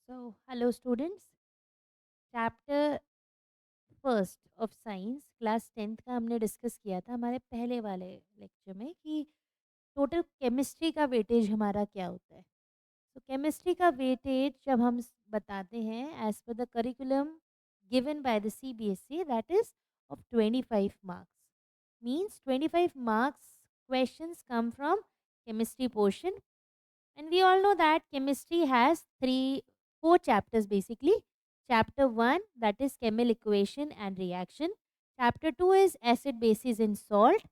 Hello students, chapter first of science class 10th का हमने discuss किया था हमारे पहले वाले लेक्चर में कि टोटल केमिस्ट्री का वेटेज हमारा क्या होता है। तो केमिस्ट्री का वेटेज जब हम बताते हैं as per the curriculum given by the CBSE that is of 25 marks, means 25 marks questions come from chemistry portion. And we all know that chemistry has four chapters basically. Chapter 1, that is chemical equation and reaction. Chapter 2 is acid, bases and salt.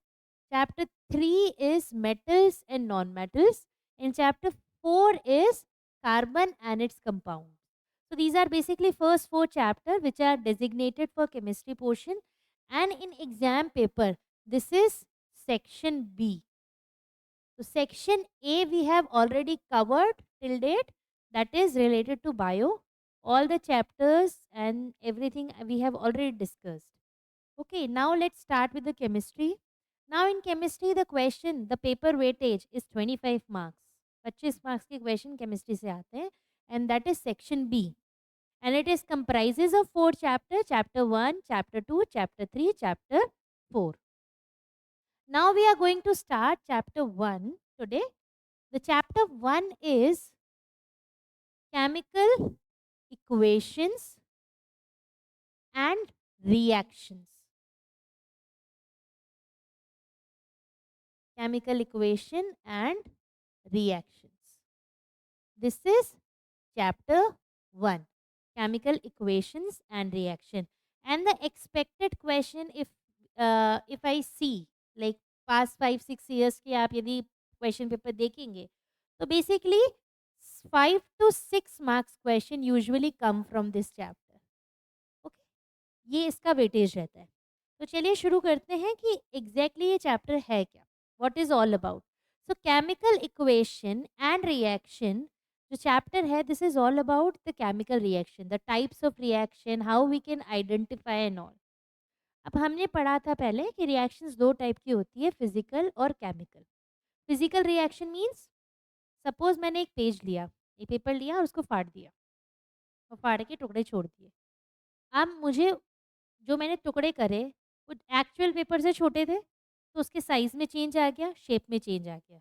Chapter 3 is metals and non-metals. And chapter 4 is carbon and its compounds. So these are basically first four chapters which are designated for chemistry portion. And in exam paper, this is section B. So section A we have already covered till date, that is related to bio. All the chapters and everything we have already discussed. Okay, now let's start with the chemistry. Now in chemistry the question, the paper weightage is 25 marks. 25 marks के question chemistry से आते हैं and that is section B. And it is comprises of four chapters, chapter 1, chapter 2, chapter 3, chapter 4. Now we are going to start chapter 1 today. The chapter 1 is chemical equations and reactions. Chemical equation and reactions. This is chapter 1, chemical equations and reaction. And the expected question, if I see like past 5-6 years के आप यदि question paper देखेंगे तो basically 5 to 6 marks question usually come from this chapter. Okay, ये इसका weightage रहता है. तो चलिए शुरू करते हैं कि एग्जैक्टली ये चैप्टर है क्या, what is all about. So chemical equation and reaction जो चैप्टर है, this is all about the chemical reaction, the types of reaction, how we can identify and all. अब हमने पढ़ा था पहले कि रिएक्शंस दो टाइप की होती है, फिजिकल और chemical. Physical reaction means suppose मैंने एक पेज लिया, एक पेपर लिया और उसको फाड़ दिया और फाड़ के टुकड़े छोड़ दिए. अब मुझे जो मैंने टुकड़े करे वो एक्चुअल पेपर से छोटे थे तो उसके साइज़ में चेंज आ गया, शेप में चेंज आ गया.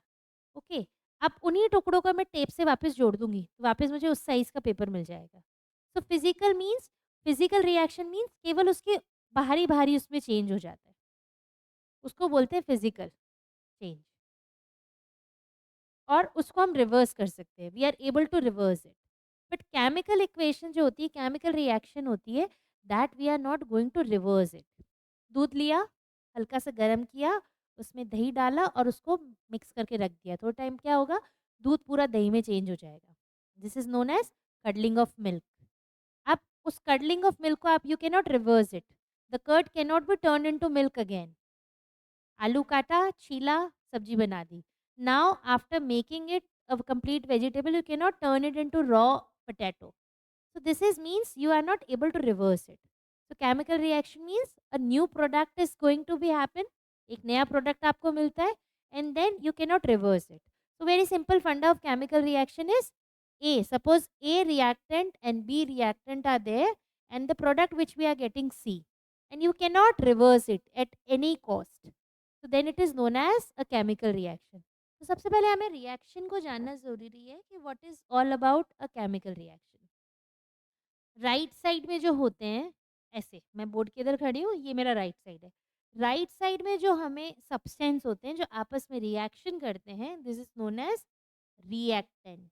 ओके, अब उन्हीं टुकड़ों को मैं टेप से वापस जोड़ दूंगी तो वापस मुझे उस साइज़ का पेपर मिल जाएगा. So physical means, physical reaction means केवल उसके बाहरी बाहरी उसमें चेंज हो जाता है, उसको बोलते हैं फिजिकल चेंज. और उसको हम रिवर्स कर सकते हैं, we are able to reverse it. But chemical equation जो होती है, केमिकल रिएक्शन होती है, that we are not going to reverse it. दूध लिया, हल्का सा गर्म किया, उसमें दही डाला और उसको मिक्स करके रख दिया, थोड़ा टाइम क्या होगा, दूध पूरा दही में चेंज हो जाएगा. This is known as curdling of milk. अब उस कडलिंग ऑफ मिल्क को आप, you can not reverse it, the curd can not be turn in to milk again. आलू काटा, छीला, सब्जी बना दी. Now after making it a complete vegetable, you cannot turn it into raw potato. So this is means you are not able to reverse it. So chemical reaction means a new product is going to be happen. एक नया product आपको मिलता है and then you cannot reverse it. So very simple funda of chemical reaction is A. Suppose A reactant and B reactant are there and the product which we are getting C, and you cannot reverse it at any cost. So then it is known as a chemical reaction. तो सबसे पहले हमें reaction को जानना ज़रूरी है कि what is all about a chemical reaction. Right side में जो होते हैं, ऐसे मैं बोर्ड के इधर खड़ी हूँ, ये मेरा राइट साइड है. राइट साइड में जो हमें सब्सटेंस होते हैं जो आपस में रिएक्शन करते हैं, this is known as reactants.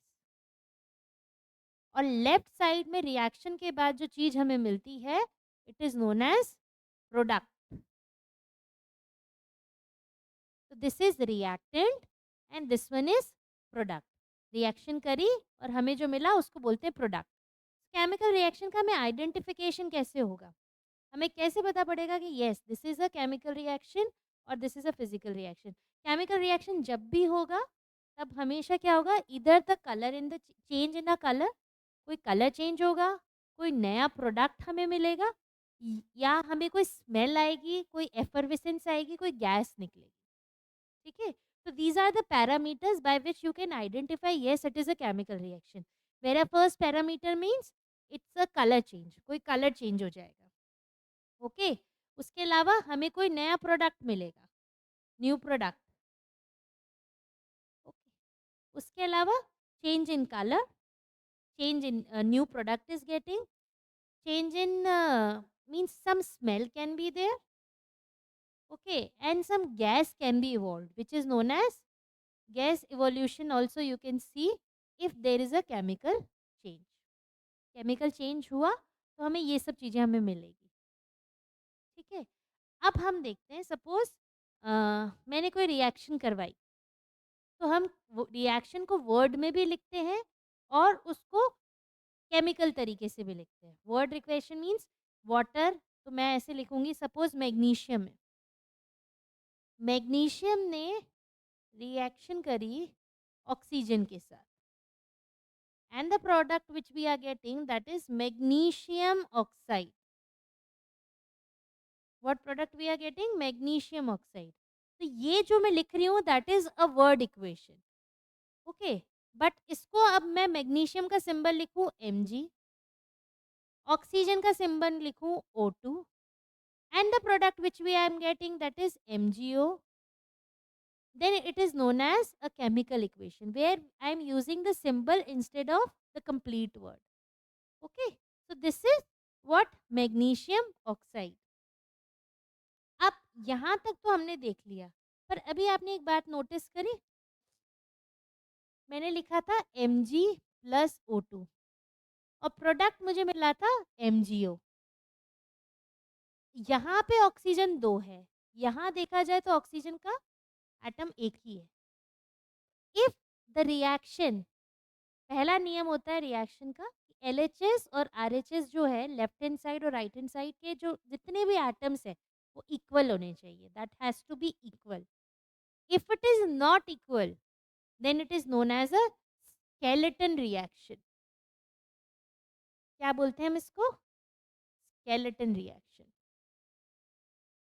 और लेफ्ट साइड में रिएक्शन के बाद जो चीज़ हमें मिलती है, it is known as product. तो this is reactant and this one is product. Reaction करी और हमें जो मिला उसको बोलते हैं प्रोडक्ट. केमिकल रिएक्शन का हमें आइडेंटिफिकेशन कैसे होगा, हमें कैसे पता पड़ेगा कि yes this is a chemical reaction और this is a physical reaction. Chemical reaction जब भी होगा तब हमेशा क्या होगा, इधर the colour in the change in the colour, कोई कलर चेंज होगा, कोई नया प्रोडक्ट हमें मिलेगा, या हमें कोई स्मेल आएगी, कोई एफर्विसेंस आएगी, कोई गैस निकलेगी. ठीक है, so these are the parameters by which you can identify yes it is a chemical reaction. मेरा first parameter means it's a colour change, कोई कलर चेंज हो जाएगा। ओके, उसके अलावा हमें कोई नया प्रोडक्ट मिलेगा, न्यू प्रोडक्ट। ओके, उसके अलावा change in colour, change in new product is getting, change in means some smell can be there. Okay, and some gas can be evolved, which is known as gas evolution. Also you can see if there is a chemical change, chemical change हुआ तो हमें ये सब चीज़ें हमें मिलेगी। ठीक है, अब हम देखते हैं सपोज मैंने कोई रिएक्शन करवाई, तो हम रिएक्शन को वर्ड में भी लिखते हैं और उसको केमिकल तरीके से भी लिखते हैं। वर्ड इक्वेशन मीन्स वाटर, तो मैं ऐसे लिखूंगी सपोज मैग्नीशियम है, मैग्नीशियम ने रिएक्शन करी ऑक्सीजन के साथ, and the product which we are getting that is magnesium oxide. What product we are getting? Magnesium oxide. तो ये जो मैं लिख रही हूँ that is a word equation. Okay, but इसको अब मैं मैग्नीशियम का सिंबल लिखूँ Mg, ऑक्सीजन का सिंबल लिखूँ O2, and the product which we am getting that is MgO, then it is known as a chemical equation where I am using the symbol instead of the complete word. Okay, so this is what magnesium oxide. अब यहाँ तक तो हमने देख लिया, पर अभी आपने एक बात नोटिस करी, मैंने लिखा था Mg प्लस O2 और प्रोडक्ट मुझे मिला था MgO। यहाँ पे ऑक्सीजन 2 है, यहाँ देखा जाए तो ऑक्सीजन का एटम एक ही है। इफ द रिएक्शन, पहला नियम होता है रिएक्शन का, LHS और RHS जो है लेफ्ट हैंड साइड और राइट हैंड साइड के जो जितने भी एटम्स है वो इक्वल होने चाहिए, that has to be equal. If it is not equal then it is known as a skeleton reaction. क्या बोलते हैं हम इसको? Skeleton reaction.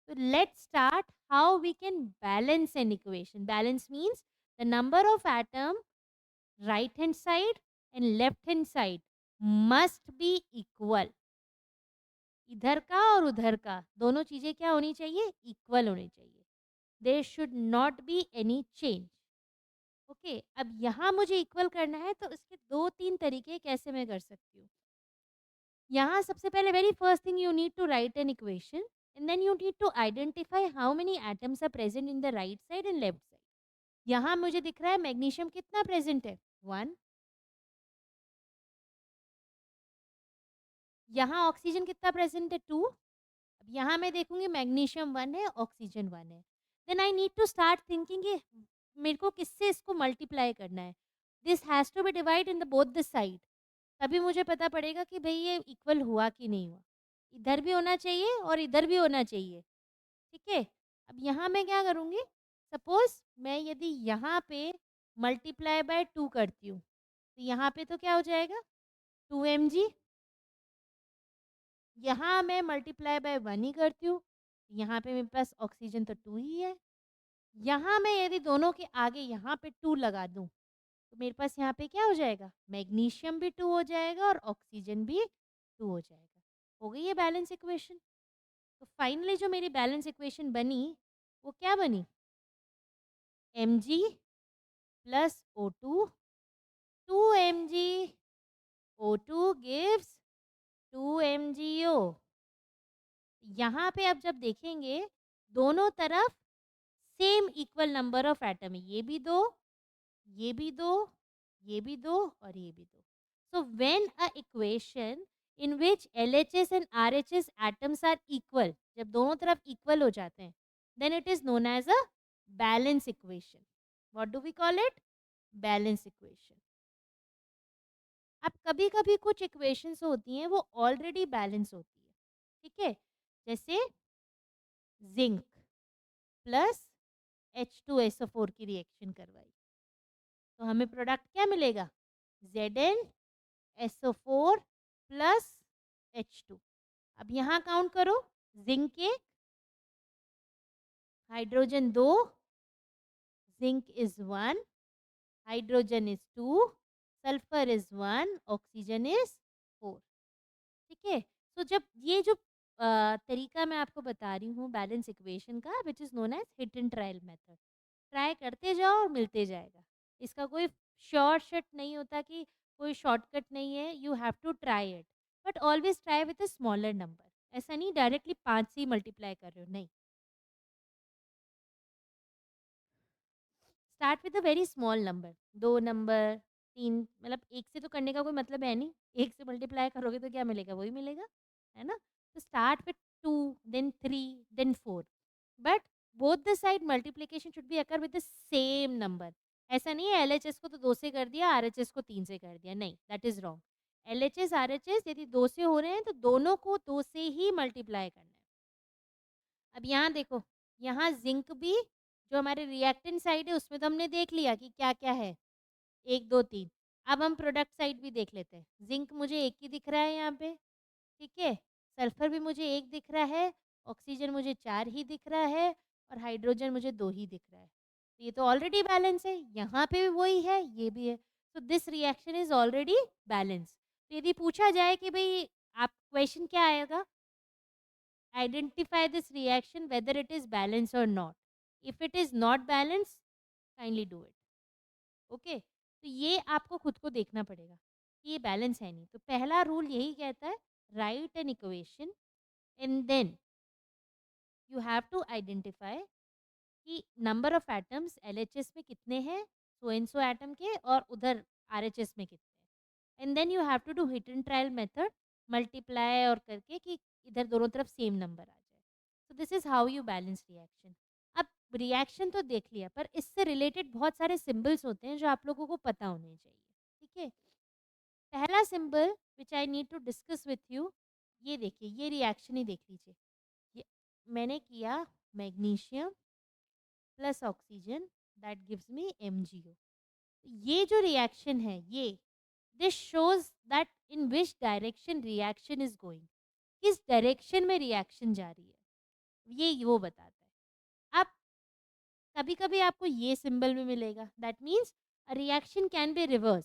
So let's start how we can balance an equation. Balance means the number of atom right hand side and left hand side must be equal. इधर का और उधर का दोनों चीजें क्या होनी चाहिए? इक्वल होनी चाहिए। There should not be any change. Okay, अब यहाँ मुझे इक्वल करना है तो इसके दो तीन तरीके कैसे मैं कर सकती हूँ। यहाँ सबसे पहले very first thing you need to write an equation and then you need to identify how many atoms are present in the right side and left side. यहाँ मुझे दिख रहा है मैग्नीशियम कितना प्रेजेंट है? 1। यहाँ ऑक्सीजन कितना प्रेजेंट है? 2। अब यहाँ मैं देखूंगी मैग्नीशियम 1 है, ऑक्सीजन 1 है। Then I need to start thinking कि मेरे को किससे इसको मल्टीप्लाई करना है। This has to be divide in the both the side, तभी मुझे पता पड़ेगा कि भाई ये इक्वल हुआ कि नहीं हुआ। इधर भी होना चाहिए और इधर भी होना चाहिए। ठीक है, अब यहाँ मैं क्या करूँगी, सपोज मैं यदि यहाँ पे मल्टीप्लाई बाय 2 करती हूँ तो यहाँ पे तो क्या हो जाएगा? 2 mg। यहाँ मैं मल्टीप्लाई बाय 1 ही करती हूँ, यहाँ पे मेरे पास ऑक्सीजन तो 2 ही है। यहाँ मैं यदि दोनों के आगे यहाँ पे 2 लगा दूँ तो मेरे पास यहाँ पे क्या हो जाएगा? मैग्नीशियम भी 2 हो जाएगा और ऑक्सीजन भी 2 हो जाएगा। हो गई ये बैलेंस इक्वेशन। तो फाइनली जो मेरी बैलेंस इक्वेशन बनी वो क्या बनी? Mg plus O2, 2 mg O2 gives 2 mgO। यहाँ पे आप जब देखेंगे दोनों तरफ same equal number of atom है, ये भी दो, ये भी दो, ये भी दो और ये भी दो। So when a equation in which LHS and RHS atoms are equal, जब दोनों तरफ इक्वल हो जाते हैं then it is known as a balance equation. What do we call it? Balance equation. अब कभी कभी कुछ इक्वेशंस होती हैं वो ऑलरेडी बैलेंस होती है। ठीक है, जैसे जिंक प्लस H2SO4 की रिएक्शन करवाई तो हमें प्रोडक्ट क्या मिलेगा? ZnSO4 plus H2। अब यहाँ काउंट करो, जिंक के hydrogen 2, zinc is 1, hydrogen is 2, sulphur is 1, oxygen is 4। ठीक है। तो जब ये जो तरीका मैं आपको बता रही हूँ बैलेंस इक्वेशन का, which is known as hit and trial method, try करते जाओ और मिलते जाएगा। इसका कोई शॉर्ट शट नहीं होता कि कोई शॉर्टकट नहीं है, you have to try it, but always try with a smaller number. ऐसा नहीं डायरेक्टली 5 से ही मल्टीप्लाई कर रहे हो, नहीं। Start with a very small number, 2 number, 3, मतलब 1 से तो करने का कोई मतलब है नहीं, 1 से मल्टीप्लाई करोगे तो क्या मिलेगा? वही मिलेगा, है ना? तो start with 2, then 3, then 4, but both the side multiplication should be occur with the same number. ऐसा नहीं है एलएचएस को तो 2 से कर दिया, आरएचएस को 3 से कर दिया, नहीं, that is wrong. LHS RHS यदि 2 से हो रहे हैं तो दोनों को 2 से ही मल्टीप्लाई करना है। अब यहाँ देखो, यहाँ जिंक भी जो हमारे रिएक्टेंट साइड है उसमें तो हमने देख लिया कि क्या क्या है, 1 2 3। अब हम प्रोडक्ट साइड भी देख लेते हैं। जिंक मुझे एक ही दिख रहा है यहाँ पे, ठीक है। सल्फर भी मुझे एक दिख रहा है, ऑक्सीजन मुझे 4 ही दिख रहा है, और हाइड्रोजन मुझे 2 ही दिख रहा है। तो ये तो ऑलरेडी बैलेंस है, यहाँ पे भी वही है, ये भी है। तो this reaction is already balance. तो यदि पूछा जाए कि भाई आप क्वेश्चन क्या आएगा, identify this reaction whether it is balanced or not. If it is not balanced, kindly do it. Okay, तो ये आपको खुद को देखना पड़ेगा कि ये बैलेंस है नहीं। तो पहला रूल यही कहता है, write an equation and then you have to identify कि नंबर ऑफ एटम्स एलएचएस में कितने हैं, सो एंड सो एटम के, और उधर आरएचएस में कितने हैं। And then you have to do hit and trial method, multiply और करके कि इधर दोनों तरफ सेम नंबर आ जाए। सो this is how you balance reaction. अब रिएक्शन तो देख लिया, पर इससे रिलेटेड बहुत सारे सिंबल्स होते हैं जो आप लोगों को पता होने चाहिए। ठीक है। पहला symbol which I need to discuss with you, ये देखिए, ये रिएक्शन ही देख लीजिए। ये मैंने किया magnesium plus oxygen, that gives me MgO। ये जो रिएक्शन है, ये this shows that in which direction reaction is going, किस डायरेक्शन में रिएक्शन जा रही है, ये वो बताता है। अब कभी कभी आपको ये सिंबल भी मिलेगा, that means reaction can be reverse.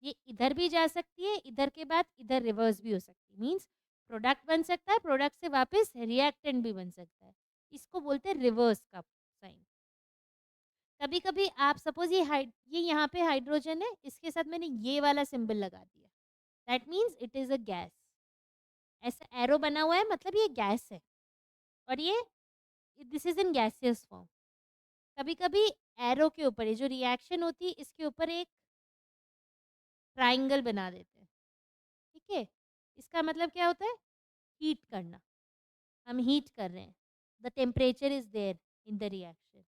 ये इधर भी जा सकती है, इधर के बाद इधर रिवर्स भी हो सकती है, मीन्स प्रोडक्ट बन सकता है, प्रोडक्ट से वापस रिएक्टेंट भी बन सकता है। इसको बोलते हैं रिवर्स का साइन। कभी कभी आप सपोज ये यहाँ पे हाइड्रोजन है, इसके साथ मैंने ये वाला सिंबल लगा दिया, that means it is a gas. ऐसा एरो बना हुआ है, मतलब ये गैस है, और ये this is in gaseous form. कभी कभी एरो के ऊपर ये जो रिएक्शन होती है, इसके ऊपर एक ट्राइंगल बना देते हैं। ठीक है। इसका मतलब क्या होता है? हीट करना। हम हीट कर रहे हैं, the temperature is there in the reaction.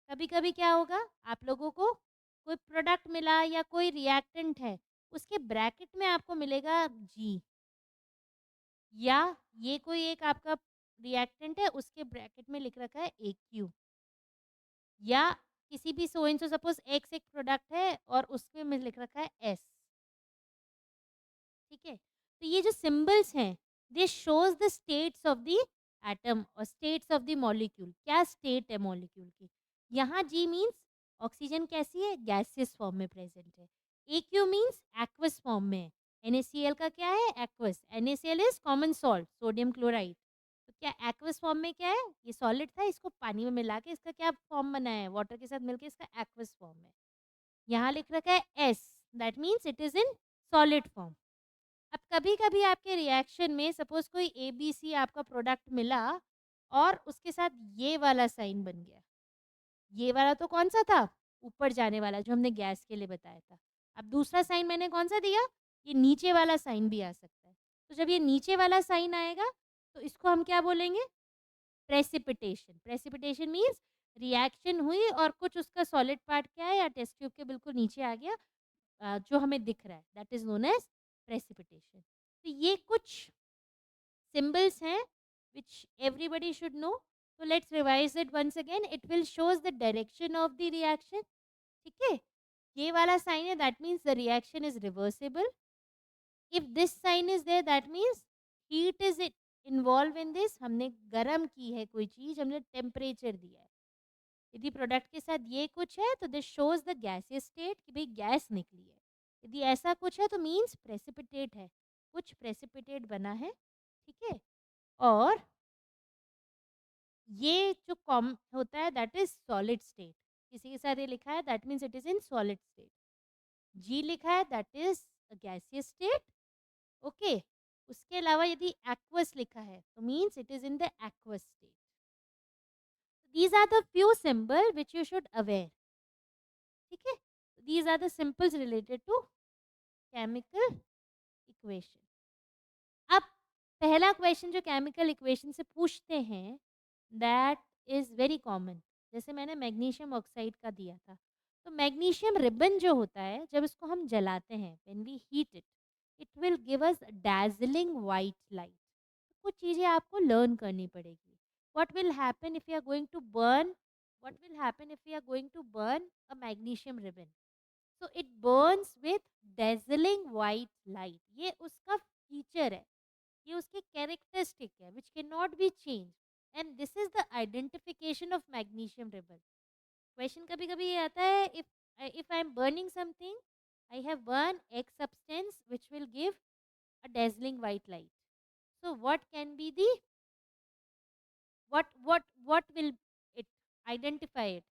कभी कभी क्या होगा, आप लोगों को कोई प्रोडक्ट मिला या कोई रिएक्टेंट है, उसके ब्रैकेट में आपको मिलेगा जी, या ये कोई एक आपका रिएक्टेंट है, उसके ब्रैकेट में लिख रखा है AQ, या किसी भी so and so suppose x एक प्रोडक्ट है और उसमें में लिख रखा है S। ठीक है। तो ये जो सिंबल्स हैं, दे shows the states of the atom और स्टेट्स ऑफ द मॉलिक्यूल, क्या स्टेट है मॉलिक्यूल की। यहाँ G मीन्स ऑक्सीजन कैसी है, गैसियस फॉर्म में प्रेजेंट है। AQ मीन्स एक्वस फॉर्म में है। NaCl का क्या है, aqueous. NaCl is common salt, sodium chloride. तो क्या एक्वस फॉर्म में क्या है, ये सॉलिड था, इसको पानी में मिला के इसका क्या फॉर्म बना है, वाटर के साथ मिलके इसका एक्वस फॉर्म है। यहाँ लिख रखा है S, that means it is in solid form. अब कभी कभी आपके रिएक्शन में सपोज कोई ABC आपका प्रोडक्ट मिला और उसके साथ ये वाला साइन बन गया। ये वाला तो कौन सा था, ऊपर जाने वाला, जो हमने गैस के लिए बताया था। अब दूसरा साइन मैंने कौन सा दिया, ये नीचे वाला साइन भी आ सकता है। तो जब ये नीचे वाला साइन आएगा तो इसको हम क्या बोलेंगे, प्रेसिपिटेशन। प्रेसिपिटेशन मीन्स रिएक्शन हुई और कुछ उसका सॉलिड पार्ट क्या है, या टेस्ट ट्यूब के बिल्कुल नीचे आ गया, जो हमें दिख रहा है, that is known as precipitation. तो ये कुछ सिंबल्स हैं which everybody should know. So let's revise it once again. It will shows the direction of the reaction. ठीक है। ये वाला साइन है, that means the reaction is reversible. If this sign is there, that means heat is it involved in this. हमने गर्म की है कोई चीज, हमने टेम्परेचर दिया है। यदि प्रोडक्ट के साथ ये कुछ है तो this shows the gaseous state, कि भाई गैस निकली है। यदि ऐसा कुछ है तो मीन्स प्रेसिपिटेट है, कुछ प्रेसिपिटेट बना है, ठीक है। और ये जो कॉम होता है दैट इज सॉलिड स्टेट, किसी के साथ ये लिखा है that means it is in solid state. G लिखा है that is gaseous state, okay. उसके अलावा यदि एक्वस लिखा है तो means it is in the aqueous state. These are the few symbol which you should aware, ठीक है। These are the symbols related to chemical equation. अब पहला क्वेश्चन जो केमिकल इक्वेशन से पूछते हैं दैट इज वेरी कॉमन। जैसे मैंने मैग्नीशियम ऑक्साइड का दिया था, तो मैग्नीशियम रिबन जो होता है जब इसको हम जलाते हैं when we heat it, it will give us dazzling white light. कुछ चीज़ें आपको लर्न करनी पड़ेगी। What will happen if you are going to burn, what will happen if you are going to burn a magnesium ribbon, so it burns with dazzling white light. ये उसका feature है, ये उसकी कैरेक्टरिस्टिक है which can not be change, and this is the identification of magnesium ribbon. Question कभी कभी ये आता है, if I M burning something, I have burn x substance which will give a dazzling white light, so what can be the, what will it identify it?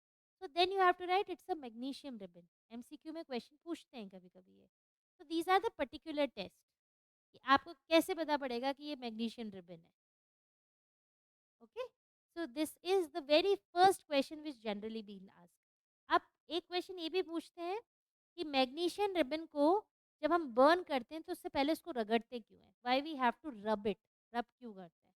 So then you have to write it's a magnesium ribbon। MCQ में question पूछते हैं कभी कभी ये। so these are the particular test कि आपको कैसे पता पड़ेगा कि ये मैग्नीशियम रिबन है, okay. So this is the very first question which generally been asked. अब एक क्वेश्चन ये भी पूछते हैं कि मैग्नीशियम रिबन को जब हम बर्न करते हैं तो उससे पहले उसको रगड़ते क्यों हैं, why we have to rub it, rub क्यों करते हैं?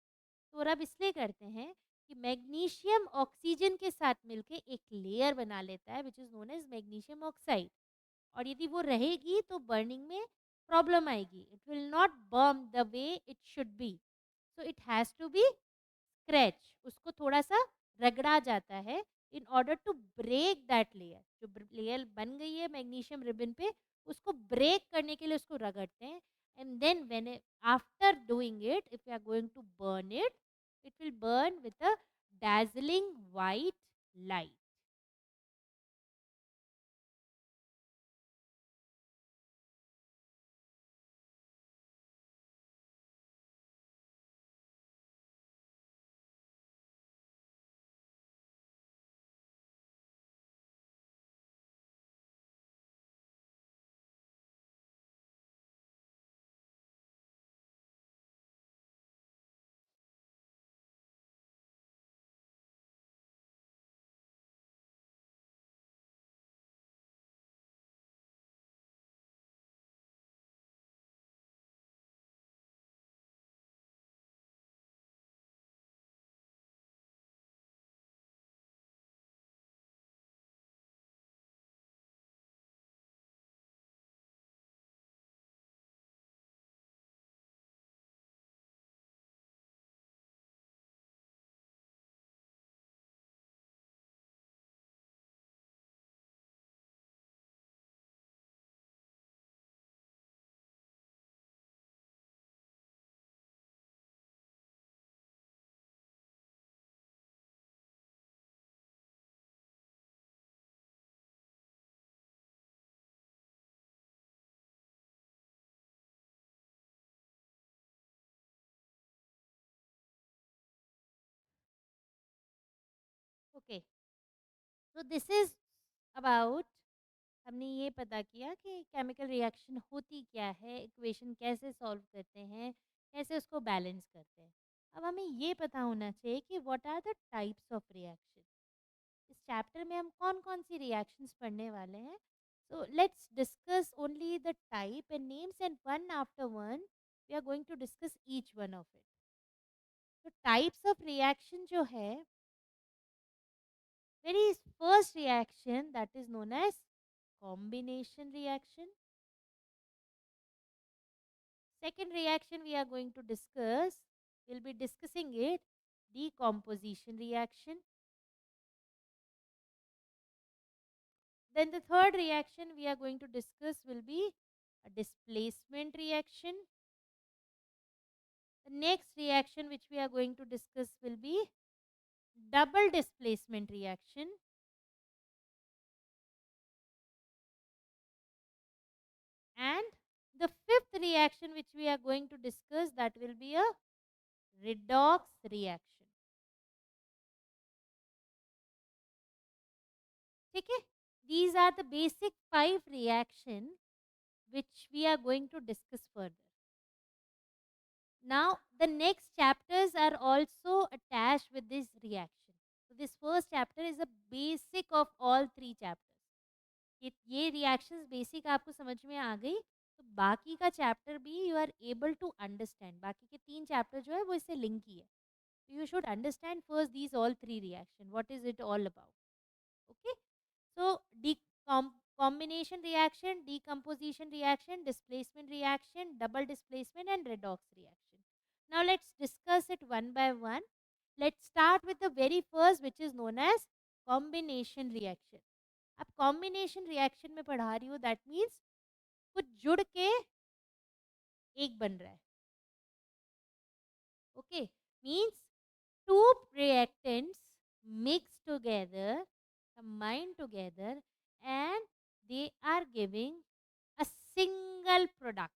तो रब इसलिए करते हैं कि मैग्नीशियम ऑक्सीजन के साथ मिलके एक लेयर बना लेता है which is known as magnesium oxide, और यदि वो रहेगी तो बर्निंग में प्रॉब्लम आएगी, it will not burn the way it should be, so it has to be scratch, उसको थोड़ा सा रगड़ा जाता है in order to break that layer. जो लेयर बन गई है मैग्नीशियम रिबन पे, उसको ब्रेक करने के लिए उसको रगड़ते हैं, and then when after doing it if you are going to burn it, it will burn with a dazzling white light। Okay, so this is about, हमने ये पता किया कि केमिकल रिएक्शन होती क्या है, इक्वेशन कैसे सॉल्व करते हैं, कैसे उसको बैलेंस करते हैं। अब हमें ये पता होना चाहिए कि what are the types of reaction. इस चैप्टर में हम कौन कौन सी रिएक्शंस पढ़ने वाले हैं, so let's discuss only the type and names, and one after one we are going to discuss each one of it. तो टाइप्स ऑफ रिएक्शन जो है, very first reaction that is known as combination reaction। Second reaction we are going to discuss, we'll be discussing it, decomposition reaction। Then the third reaction we are going to discuss will be a displacement reaction। The next reaction which we are going to discuss will be double displacement reaction। reaction which we are going to discuss, that will be a redox reaction. ठीक है? These are the basic 5 reaction which we are going to discuss further. Now, the next chapters are also attached with this reaction. So, this first chapter is a basic of all 3 chapters. ये reactions basic आपको समझ में आ गई, तो बाकी का chapter भी you are able to understand. बाकी के 3 चैप्टर जो है वो इससे लिंक ही है. You should understand first these all 3 reaction. What is it all about? Okay. So, combination reaction, decomposition reaction, displacement reaction, double displacement and redox reaction. Now, let's discuss it one by one. Let's start with the very first, which is known as combination reaction. अब combination reaction में पढ़ा रही हूँ, that means कुछ जुड़ के एक बन रहा है. Okay, means two reactants mixed together, combined together, and they are giving a single product.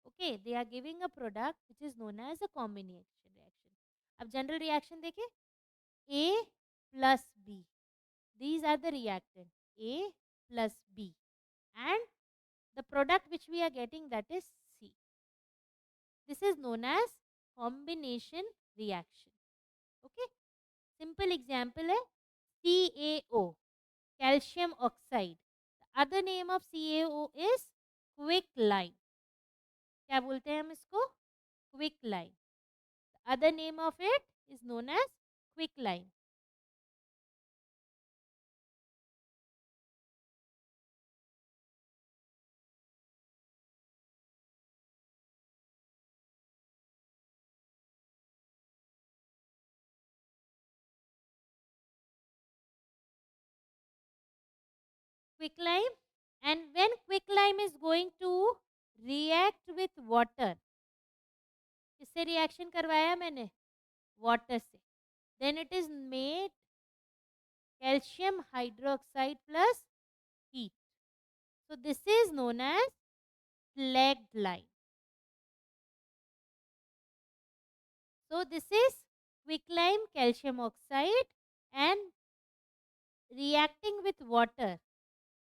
Okay, they are giving a product which is known as a combination reaction. अब general reaction देखें, A plus B. These are the reactant, A plus B, and the product which we are getting, that is C. This is known as combination reaction. Okay, simple example है CaO, calcium oxide. The other name of CaO is quicklime. क्या बोलते हैं हम इसको? Quicklime. The other name of it is known as quicklime. Quicklime. And when quicklime is going to react with water, किससे reaction करवाया मैंने? Water से. Then it is made calcium hydroxide plus heat. So this is known as slacked lime. So this is quicklime calcium oxide and reacting with water.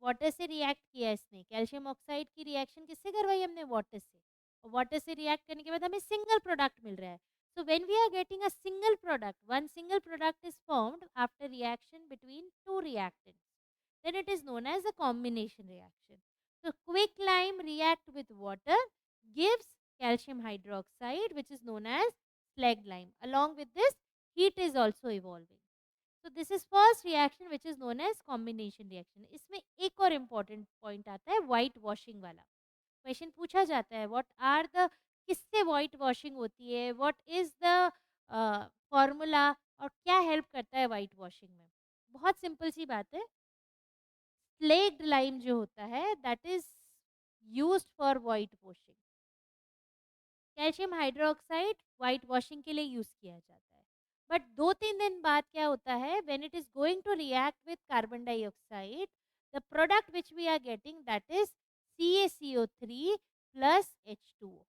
Water से react किया इसने. Calcium oxide की reaction किससे करवाई हमने? Water से. और water से रिएक्ट करने के बाद हमें सिंगल प्रोडक्ट मिल रहा है. So when we are getting a single product, one single product is formed after reaction between two reactants. Then it is known as a combination reaction. So quicklime react with water gives calcium hydroxide, which is known as slag lime. Along with this, heat is also evolving. So this is first reaction which is known as combination reaction. इसमें एक और important point आता है white washing वाला. Question पूछा जाता है what are the, किससे white washing होती है, what is the formula और क्या help करता है white washing में. बहुत simple सी बात है. Slaked lime जो होता है that is used for white washing. Calcium hydroxide white washing के लिए यूज किया जाता है. बट 2-3 दिन बाद क्या होता है, when it is going to react with carbon dioxide, the product which we are getting that is CaCO3 plus H2O.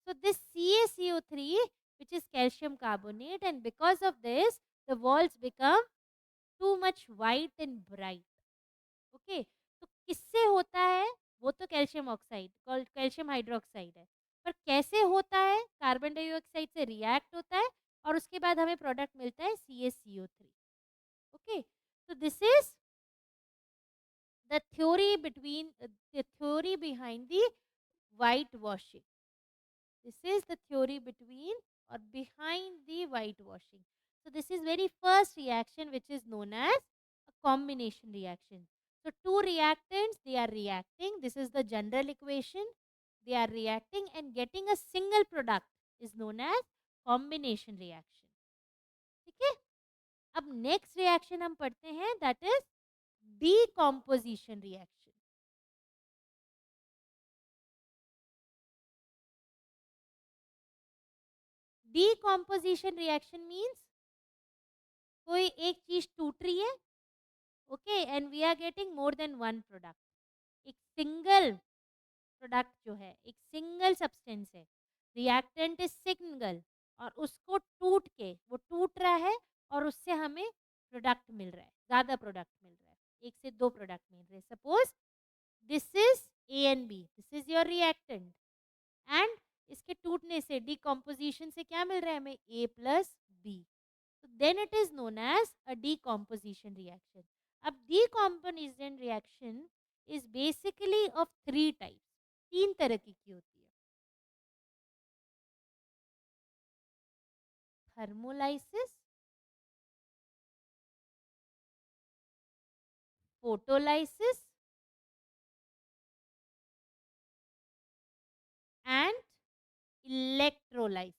So this CaCO3 which is calcium carbonate, and because of this the walls become too much white and bright. Okay, तो किससे होता है? वो तो calcium oxide, calcium hydroxide है. पर कैसे होता है? कार्बन डाइऑक्साइड से रिएक्ट होता है और उसके बाद हमें प्रोडक्ट मिलता है CaCO3. Okay, so this is the theory between the theory behind the white washing. This is the theory between or behind the white washing. So this is very first reaction which is known as a combination reaction. So two reactants, they are reacting. This is the general equation. They are reacting and getting a single product is known as combination reaction. ठीक है? अब next reaction हम पढ़ते हैं, that is decomposition reaction. Decomposition reaction means कोई एक चीज टूट रही है, okay, and we are getting more than one product. एक सिंगल प्रोडक्ट जो है एक सिंगल सब्सटेंस है, रिएक्टेंट इज सिंगल, और उसको टूट के वो टूट रहा है और उससे हमें प्रोडक्ट मिल रहा है, ज़्यादा प्रोडक्ट मिल रहा है, एक से दो प्रोडक्ट मिल रहे हैं। Suppose this is A and B, this is your reactant, and इसके टूटने से डिकम्पोजिशन से क्या मिल रहा है हमें, ए प्लस बी, तो then it is known as a decomposition reaction. अब decomposition reaction is basically of three types, तीन तरह की होती है, thermolysis, photolysis and electrolysis.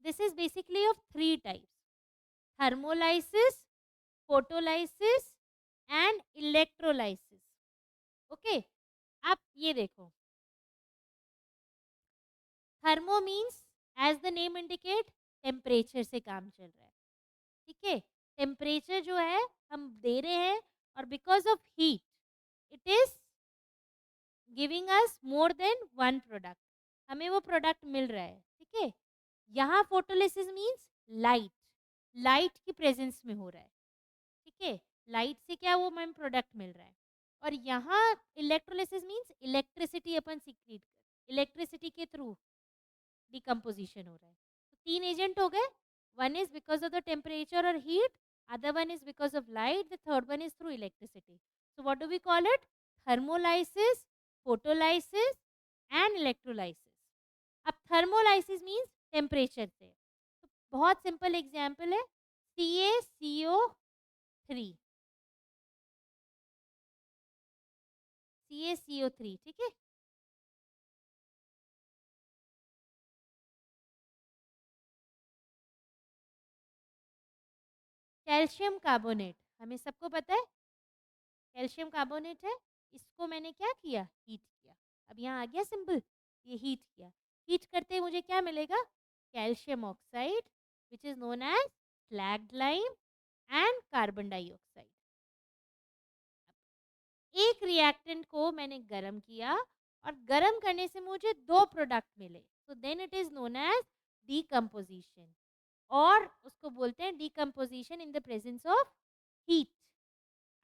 This is basically of three types, thermolysis, photolysis and electrolysis. Okay, अब ये देखो, thermo means as the name indicate temperature से काम चल रहा है, ठीक है, टेम्परेचर जो है हम दे रहे हैं और because of heat it is giving us more than one product, हमें वो प्रोडक्ट मिल रहा है, ठीक है। यहाँ फोटोलिसिस मीन्स लाइट, लाइट की प्रेजेंस में हो रहा है, ठीक है, लाइट से क्या वो हमें प्रोडक्ट मिल रहा है। और यहाँ इलेक्ट्रोलिसिस मीन्स इलेक्ट्रिसिटी अपन सीक्रेट कर, इलेक्ट्रिसिटी के थ्रू डिकम्पोजिशन हो रहा है। तो तीन एजेंट हो गए, one is because of the temperature और heat, other one is because of light, the third one is through electricity. So what do we call it, thermolysis, photolysis and electrolysis. अब thermolysis means temperature से, तो बहुत simple example है CaCO3, CaCO3, ठीक है। Calcium carbonate, हमें सबको पता है कैल्शियम कार्बोनेट है, इसको मैंने क्या किया, हीट किया, अब यहाँ आ गया सिंपल, ये हीट किया, हीट करते मुझे क्या मिलेगा, calcium oxide which is known as slaked lime and carbon dioxide. एक रिएक्टेंट को मैंने गरम किया और गरम करने से मुझे दो प्रोडक्ट मिले, तो then it is known as decomposition, और उसको बोलते हैं decomposition in the presence of heat,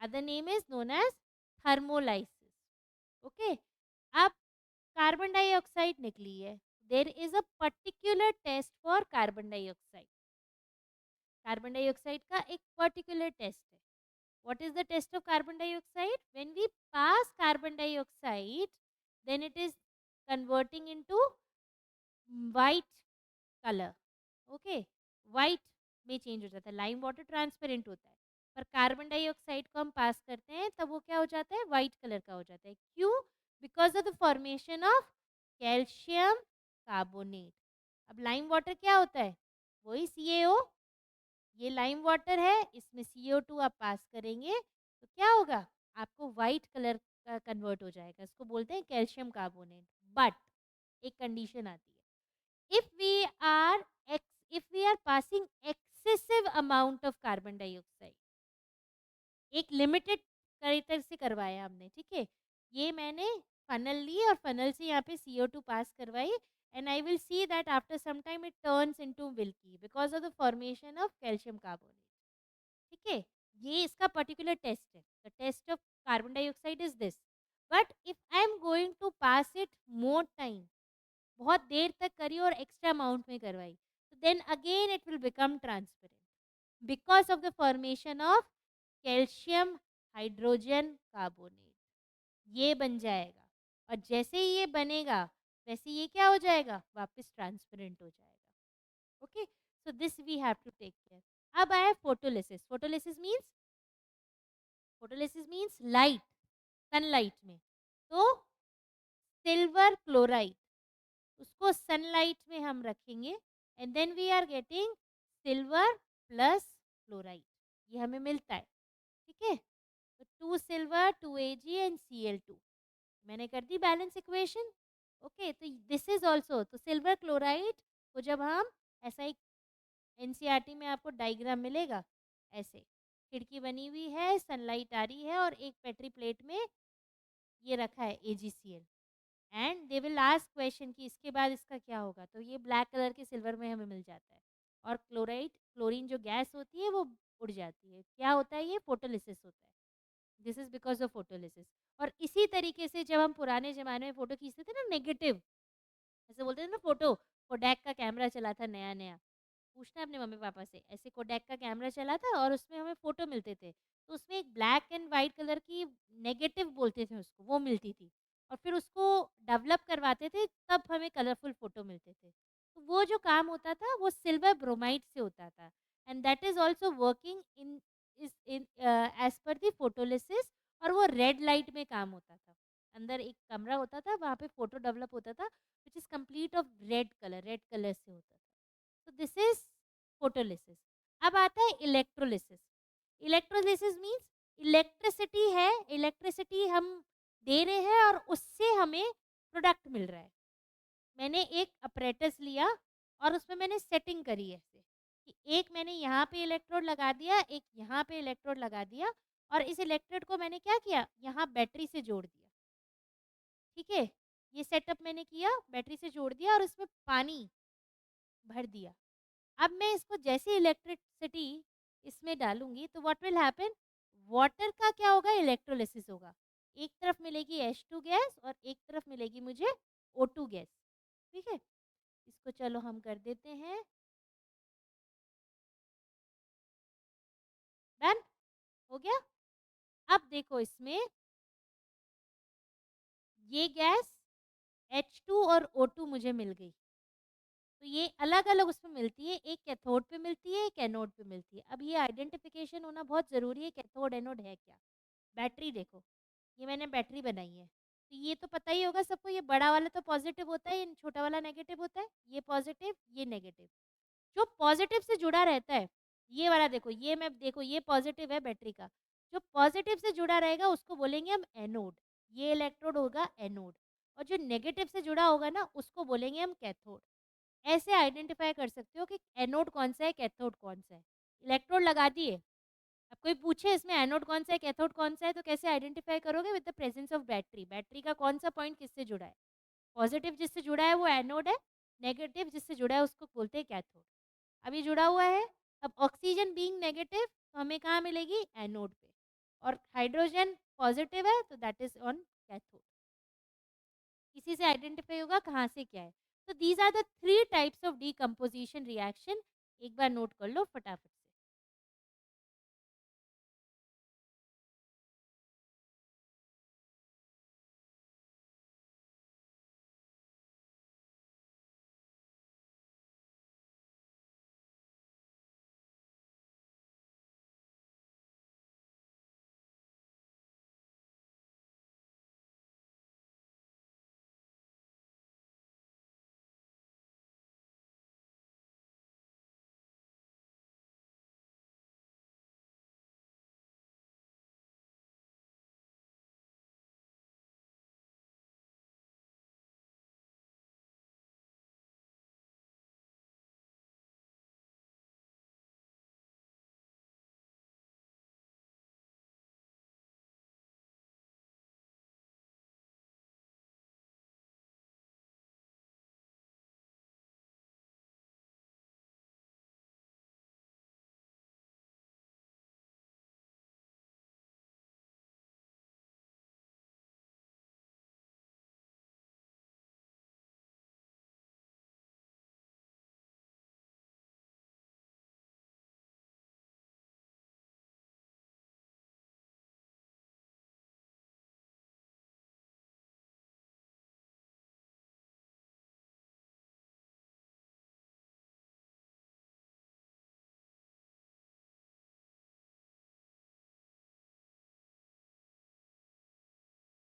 other name is known as thermolysis. Okay, अब कार्बन डाइऑक्साइड निकली है, there is a particular test for carbon dioxide, carbon dioxide का एक particular test है. What is the test of carbon dioxide? When we pass carbon dioxide, then it is converting into white color. Okay, white में change हो जाता है, lime water transparent होता है, पर कार्बन डाइऑक्साइड को हम पास करते हैं तब वो क्या हो जाता है, वाइट कलर का हो जाता है. क्यों? Because of the formation of calcium carbonate. अब लाइम वाटर क्या होता है, वही CaO, ये लाइम वाटर है, इसमें CO2 आप पास करेंगे तो क्या होगा, आपको वाइट कलर का कन्वर्ट हो जाएगा, इसको बोलते हैं कैल्शियम कार्बोनेट. बट एक कंडीशन आती है, if we are passing excessive amount of carbon dioxide, एक लिमिटेड तरीके से करवाया हमने, ठीक है, ये मैंने फनल ली और फनल से यहाँ पे CO2 पास करवाई, and I will see that after some time it turns into milky because of the formation of calcium carbonate. ठीक है, ये इसका पर्टिकुलर टेस्ट है, the test of carbon dioxide is this. But if I am going to pass it more time, बहुत देर तक करी और एक्स्ट्रा अमाउंट में करवाई, तो then again it will become transparent because of the formation of calcium hydrogen carbonate, ये बन जाएगा, और जैसे ही ये बनेगा वैसे ये क्या हो जाएगा, वापस ट्रांसपेरेंट हो जाएगा. Okay, so this we have to take care. अब आया photolysis. Photolysis means light, sunlight में, तो सिल्वर क्लोराइड, उसको सनलाइट में हम रखेंगे and then we are getting silver plus chloride, ये हमें मिलता है, ठीक है. तो 2 सिल्वर 2 Ag एंड Cl2, मैंने कर दी बैलेंस इक्वेशन. ओके, तो दिस इज ऑल्सो, तो सिल्वर क्लोराइड को जब हम ऐसा एक NCERT में आपको डायग्राम मिलेगा ऐसे, खिड़की बनी हुई है, सनलाइट आ रही है और एक पेट्री प्लेट में ये रखा है AgCl and they will ask question कि इसके बाद इसका क्या होगा, तो ये ब्लैक कलर के सिल्वर में हमें मिल जाता है और क्लोरीन जो गैस होती है वो उड़ जाती है। क्या होता है, ये फोटोलिसिस होता है। This is because of photolysis. और इसी तरीके से जब हम पुराने ज़माने में फ़ोटो खींचते थे ना नेगेटिव, ऐसे बोलते थे ना फ़ोटो, कोडैक का कैमरा चला था नया-नया, पूछना अपने मम्मी-पापा से, ऐसे कोडैक का कैमरा चला था और उसमें हमें फ़ोटो मिलते थे। तो उसमें एक ब्लैक एंड व्हाइट कलर की नेगेटिव बोलते थे उसको, वो मिलती थी और फिर उसको डेवलप करवाते थे, तब हमें कलरफुल फ़ोटो मिलते थे। तो वो जो काम होता था वो सिल्वर ब्रोमाइड से होता था and that is also working in as per the photolysis और वो रेड लाइट में काम होता था। अंदर एक कमरा होता था, वहाँ पे फ़ोटो डेवलप होता था which is complete of red colour से होता था। तो दिस इज फोटोलिसिस। अब आता है इलेक्ट्रोलिसिस। इलेक्ट्रोलिसिस मीन्स इलेक्ट्रिसिटी है, इलेक्ट्रिसिटी हम दे रहे हैं और उससे हमें प्रोडक्ट मिल रहा है। मैंने एक अपरेटस लिया और उसमें मैंने सेटिंग करी ऐसे कि एक मैंने यहाँ पे इलेक्ट्रोड लगा दिया, एक यहाँ पे इलेक्ट्रोड लगा दिया और इस इलेक्ट्रोड को मैंने क्या किया, यहाँ बैटरी से जोड़ दिया। ठीक है, ये सेटअप मैंने किया, बैटरी से जोड़ दिया और उसमें पानी भर दिया। अब मैं इसको जैसे इलेक्ट्रिसिटी इसमें डालूंगी तो व्हाट विल हैपन, वाटर का क्या होगा, इलेक्ट्रोलिसिस होगा। एक तरफ मिलेगी H2 गैस और एक तरफ मिलेगी मुझे O2 गैस। ठीक है, इसको चलो हम कर देते हैं डन, हो गया। अब देखो इसमें ये गैस H2 और O2 मुझे मिल गई, तो ये अलग-अलग उसमें मिलती है, एक कैथोड पे मिलती है, एक एनोड पे मिलती है। अब ये आइडेंटिफिकेशन होना बहुत ज़रूरी है, कैथोड एनोड है क्या। बैटरी देखो, ये मैंने बैटरी बनाई है, तो ये तो पता ही होगा सबको, ये बड़ा वाला तो पॉजिटिव होता है, ये छोटा वाला नेगेटिव होता है, ये पॉजिटिव, ये नेगेटिव। जो पॉजिटिव से जुड़ा रहता है, ये वाला देखो, ये मैं देखो ये पॉजिटिव है बैटरी का, जो पॉजिटिव से जुड़ा रहेगा उसको बोलेंगे हम एनोड, ये इलेक्ट्रोड होगा एनोड, और जो नेगेटिव से जुड़ा होगा ना उसको बोलेंगे हम कैथोड। ऐसे आइडेंटिफाई कर सकते हो कि एनोड कौन सा है, कैथोड कौन सा है। इलेक्ट्रोड लगा दिए, अब कोई पूछे इसमें एनोड कौन सा है, कैथोड कौन सा है, तो कैसे आइडेंटिफाई करोगे, with the presence of battery. Battery का कौन सा पॉइंट किससे जुड़ा है, पॉजिटिव जिससे जुड़ा है वो एनोड है, नेगेटिव जिससे जुड़ा है उसको बोलते हैं कैथोड। अब ये जुड़ा हुआ है, अब ऑक्सीजन बीइंग नेगेटिव तो हमें कहाँ मिलेगी, एनोड पे, और हाइड्रोजन पॉजिटिव है तो दैट इज ऑन कैथोड। इसी से आइडेंटिफाई होगा कहाँ से क्या है। तो these are the three types of decomposition reaction, एक बार नोट कर लो फटाफट से।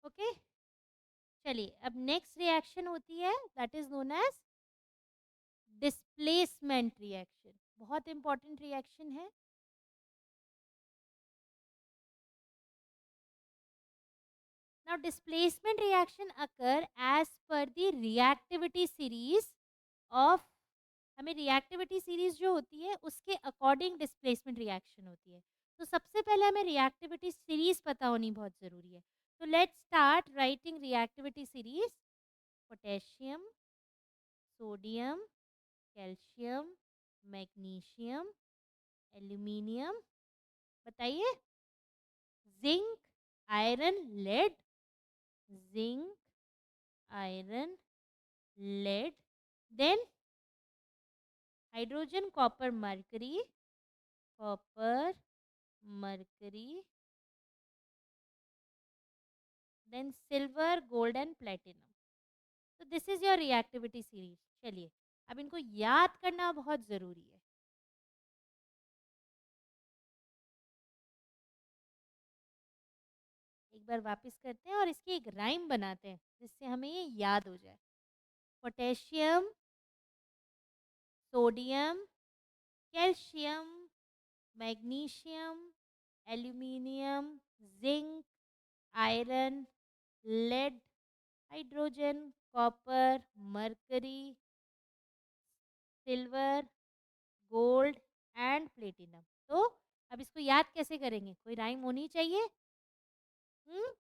ओके, चलिए अब नेक्स्ट रिएक्शन होती है that is known as displacement reaction. बहुत इंपॉर्टेंट रिएक्शन है। Now displacement reaction occur as per the reactivity series of, हमें रिएक्टिविटी सीरीज जो होती है उसके अकॉर्डिंग डिस्प्लेसमेंट रिएक्शन होती है। तो सबसे पहले हमें रिएक्टिविटी सीरीज पता होनी बहुत ज़रूरी है। तो let's start writing reactivity series. Potassium, sodium, calcium, magnesium, aluminium, बताइए। Zinc, iron, lead, zinc, iron, lead, then hydrogen, copper, mercury, copper, mercury, then silver, gold and platinum. तो this is your reactivity series. चलिए अब इनको याद करना बहुत जरूरी है। एक बार वापस करते हैं और इसकी एक राइम बनाते हैं जिससे हमें ये याद हो जाए। Potassium, sodium, calcium, magnesium, aluminium, zinc, iron, lead, hydrogen, copper, mercury, silver, gold and platinum. तो अब इसको याद कैसे करेंगे? कोई राइम होनी चाहिए। हम्म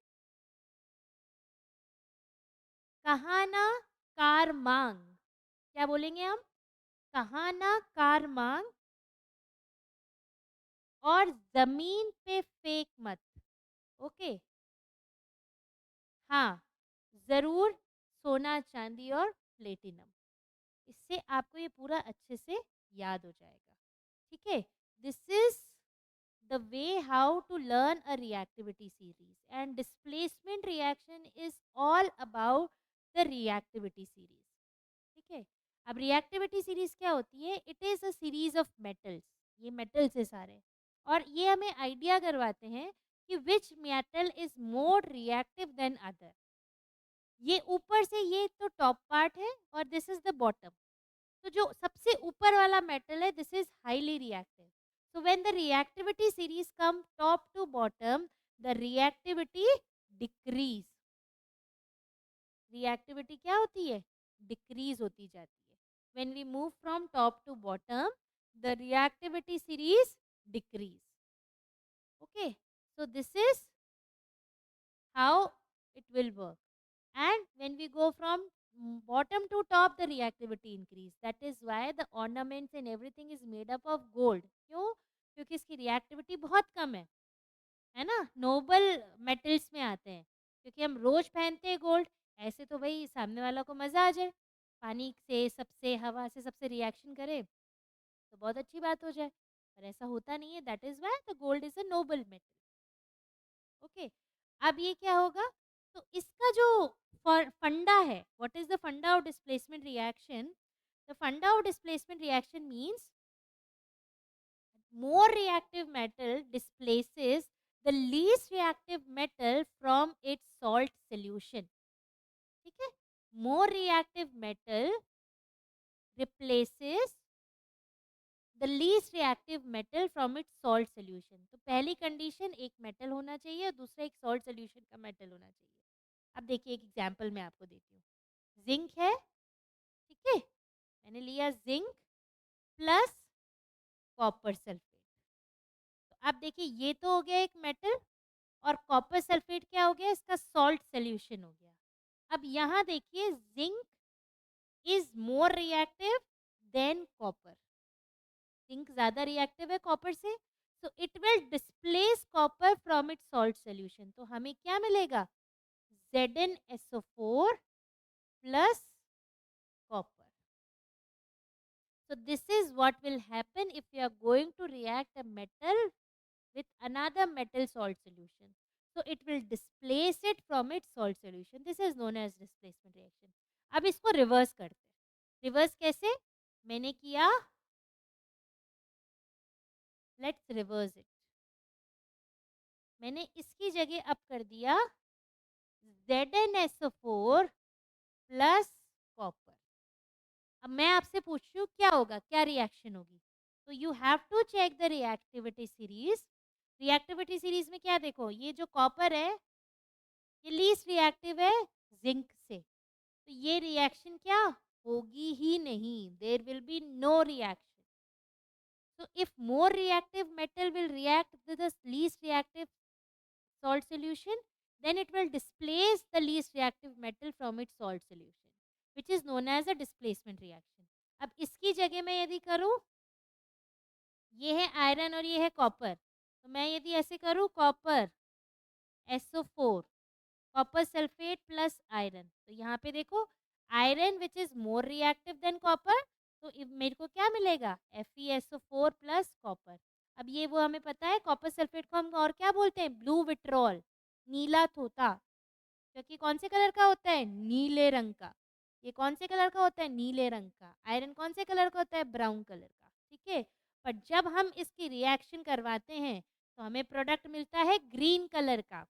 कहा ना कार मांग, क्या बोलेंगे हम? कहा ना कार मांग और जमीन पे फेंक मत। ओके, हाँ, जरूर सोना, चांदी और प्लेटिनम। इससे आपको ये पूरा अच्छे से याद हो जाएगा। ठीक है, this is the way how to learn a reactivity series, and displacement reaction is all about the reactivity series। ठीक है, अब रिएक्टिविटी सीरीज क्या होती है? It is a series of metals. ये मेटल्स है सारे, और ये हमें आइडिया करवाते हैं कि which metal is more reactive than other. ये ऊपर से, ये तो टॉप पार्ट है और दिस इज द बॉटम। तो जो सबसे ऊपर वाला मेटल है, this is highly reactive. So when the reactivity series come top to bottom, the reactivity decrease. Reactivity क्या होती है? डिक्रीज होती जाती है। When we move from top to bottom, the reactivity series decrease. Okay, so this is how it will work. And when we go from bottom to top, the reactivity increase. That is why the ornaments and everything is made up of gold. क्यों? क्योंकि इसकी reactivity बहुत कम है ना? Noble metals में आते हैं, क्योंकि हम रोज पहनते हैं गोल्ड। ऐसे तो भाई सामने वाला को मजा आ जाए, पानी से, सबसे, हवा से, सबसे रिएक्शन करे तो बहुत अच्छी बात हो जाए, पर ऐसा होता नहीं है। That is why the gold is a Nobel metal. Okay, अब ये क्या होगा? तो इसका जो फंडा है, व्हाट इज द फंडा ऑफ डिस्प्लेसमेंट रिएक्शन? द फंडा of displacement reaction means more reactive metal displaces the least reactive metal from its salt solution। ठीक है, more reactive metal replaces the least reactive metal from its salt solution. तो पहली condition, एक metal होना चाहिए और दूसरा एक सॉल्ट सोल्यूशन का मेटल होना चाहिए। अब देखिए एक एग्जांपल मैं आपको देती हूँ। जिंक है, ठीक है, मैंने लिया जिंक प्लस कॉपर सल्फेट। तो अब देखिए ये तो हो गया एक मेटल, और कॉपर सल्फेट क्या हो गया? इसका सॉल्ट सोल्यूशन हो गया। अब यहाँ देखिए zinc is more reactive than copper. Zinc ज्यादा रिएक्टिव है कॉपर से, so it will displace copper from its salt solution. तो हमें क्या मिलेगा? ZnSO4 plus copper। So this is what will happen if you are going to react a metal with another metal salt solution. So it will displace it from its salt solution. This is known as displacement reaction। अब इसको reverse करते हैं। Reverse कैसे? मैंने किया, let's reverse it. मैंने इसकी जगह अब कर दिया ZnSO4 प्लस कॉपर। अब मैं आपसे पूछ रही हूँ क्या होगा, क्या रिएक्शन होगी? तो you have to check the reactivity series. Reactivity series में क्या देखो, ये जो कॉपर है ये लीस्ट रिएक्टिव है जिंक से, तो ये रिएक्शन क्या होगी ही नहीं, there will be no reaction. So if more reactive metal will react with the least reactive salt solution, then it will displace the least reactive metal from its salt solution, which is known as a displacement reaction. अब इसकी जगह मैं यदि करूँ, ये है iron और ये है कॉपर, तो मैं यदि ऐसे करूँ copper SO4 copper sulphate plus iron, तो यहाँ पे देखो iron which is more reactive than copper, तो मेरे को क्या मिलेगा FeSO4 प्लस कॉपर। अब ये वो हमें पता है, कॉपर सल्फेट को हम और क्या बोलते हैं, ब्लू विट्रॉल, नीला तोता, क्योंकि कौन से कलर का होता है, नीले रंग का। ये कौन से कलर का होता है, नीले रंग का। आयरन कौन से कलर का होता है, ब्राउन कलर का। ठीक है, पर जब हम इसकी रिएक्शन करवाते हैं तो हमें प्रोडक्ट मिलता है ग्रीन कलर का।